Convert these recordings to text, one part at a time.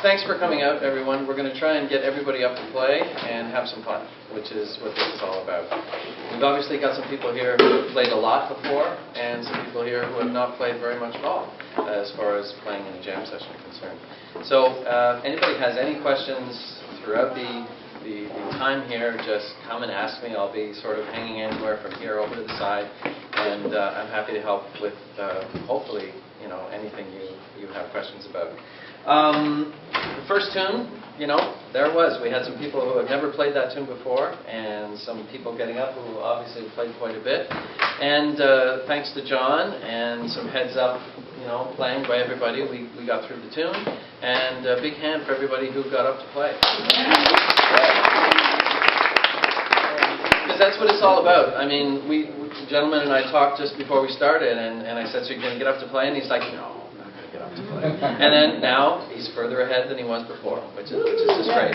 thanks for coming out, everyone. We're going to try and get everybody up to play and have some fun, which is what this is all about. We've obviously got some people here who have played a lot before, and some people here who have not played very much at all, as far as playing in a jam session is concerned. So, anybody has any questions throughout the time here, just come and ask me. I'll be sort of hanging anywhere from here over to the side, and I'm happy to help with, hopefully, anything you have questions about. The first tune, there it was. We had some people who had never played that tune before, and some people getting up who obviously played quite a bit. And thanks to John and some heads up, playing by everybody, we got through the tune. And a big hand for everybody who got up to play. Because that's what it's all about. I mean, the gentleman and I talked just before we started, and I said, so you're going to get up to play? And he's like, no. Get up to play. And then now he's further ahead than he was before, which is just great.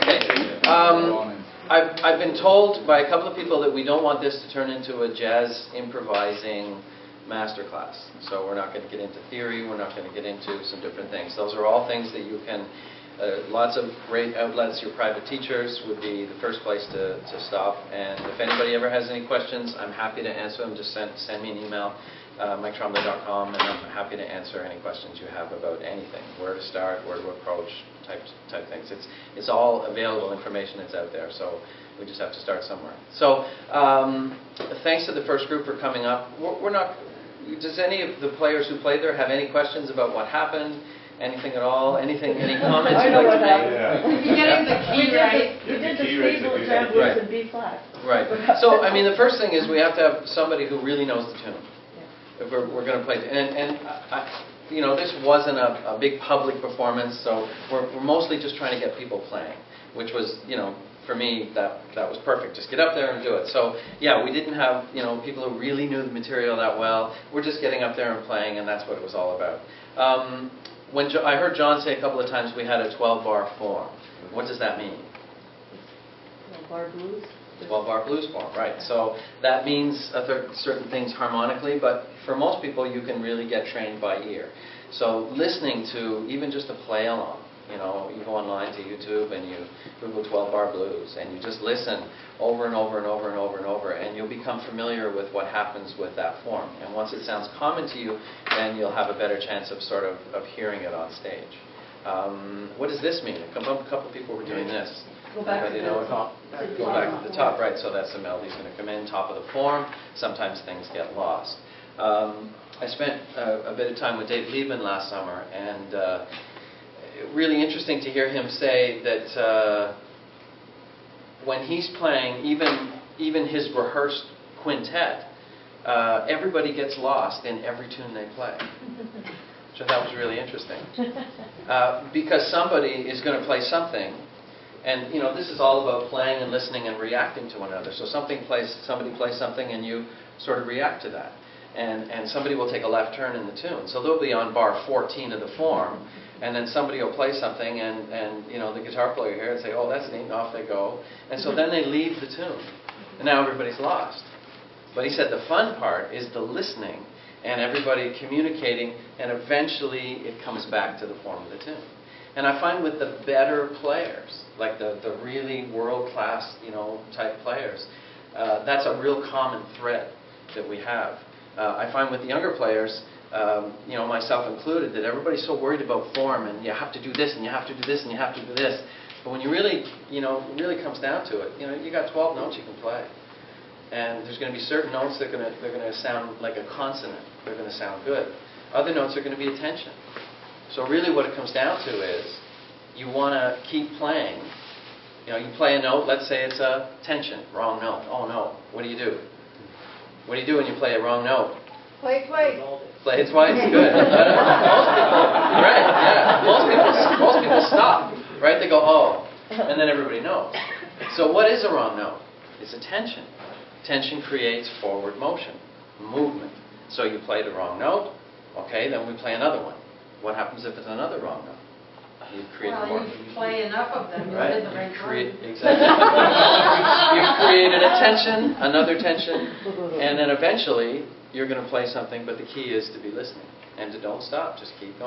Okay. I've been told by a couple of people that we don't want this to turn into a jazz improvising masterclass. So we're not going to get into theory. We're not going to get into some different things. Those are all things that you can. Lots of great outlets. Your private teachers would be the first place to stop. And if anybody ever has any questions, I'm happy to answer them. Just send me an email. MikeTremblay.com, and I'm happy to answer any questions you have about anything, where to start, where to approach, type things. It's all available information that's out there, so we just have to start somewhere. So thanks to the first group for coming up. Does any of the players who played there have any questions about what happened? Anything at all? Any comments you'd like to make? Yeah. You're getting the key right. We did the stable JazzWorks in B flat. Right. So, I mean, the first thing is we have to have somebody who really knows the tune. If we're going to play, and this wasn't a big public performance, so we're mostly just trying to get people playing, which was, for me, that was perfect. Just get up there and do it. So, yeah, we didn't have, people who really knew the material that well. We're just getting up there and playing, and that's what it was all about. I heard John say a couple of times we had a 12-bar form. What does that mean? 12-bar blues. 12-bar blues form, right. So that means certain things harmonically, but for most people you can really get trained by ear. So listening to even just a play along, you go online to YouTube and you Google 12-bar blues and you just listen over and over and over and over and over, and you'll become familiar with what happens with that form. And once it sounds common to you, then you'll have a better chance of hearing it on stage. What does this mean? A couple of people were doing this. Go back to the top. Go back to the top, right, so that's the melody's going to come in, top of the form. Sometimes things get lost. I spent a bit of time with Dave Lieben last summer, and really interesting to hear him say that when he's playing, even his rehearsed quintet, everybody gets lost in every tune they play. So that was really interesting. Because somebody is going to play something. And this is all about playing and listening and reacting to one another. So somebody plays something, and you sort of react to that. And somebody will take a left turn in the tune. So they'll be on bar 14 of the form, and then somebody will play something, and the guitar player here and say, "Oh, that's neat," and off they go. And so then they leave the tune, and now everybody's lost. But he said the fun part is the listening and everybody communicating, and eventually it comes back to the form of the tune. And I find with the better players, like the really world-class, type players, that's a real common thread that we have. I find with the younger players, myself included, that everybody's so worried about form, and you have to do this, and you have to do this, and you have to do this. But when you really, really comes down to it, you got 12 notes you can play. And there's going to be certain notes that they're going to sound like a consonant. They're going to sound good. Other notes are going to be a tension. So really what it comes down to is you want to keep playing. You play a note, let's say it's a tension, wrong note. Oh no, what do you do? What do you do when you play a wrong note? Play it twice. Play it twice? Good. Most people, right, yeah. Most people stop, right? They go, oh, and then everybody knows. So what is a wrong note? It's a tension. Tension creates forward motion, movement. So you play the wrong note, okay, then we play another one. What happens if it's another wrong note? You create more. You play enough of them, you right? hit the right one. Exactly. You've created a tension, another tension, and then eventually you're going to play something, but the key is to be listening and to don't stop, just keep going.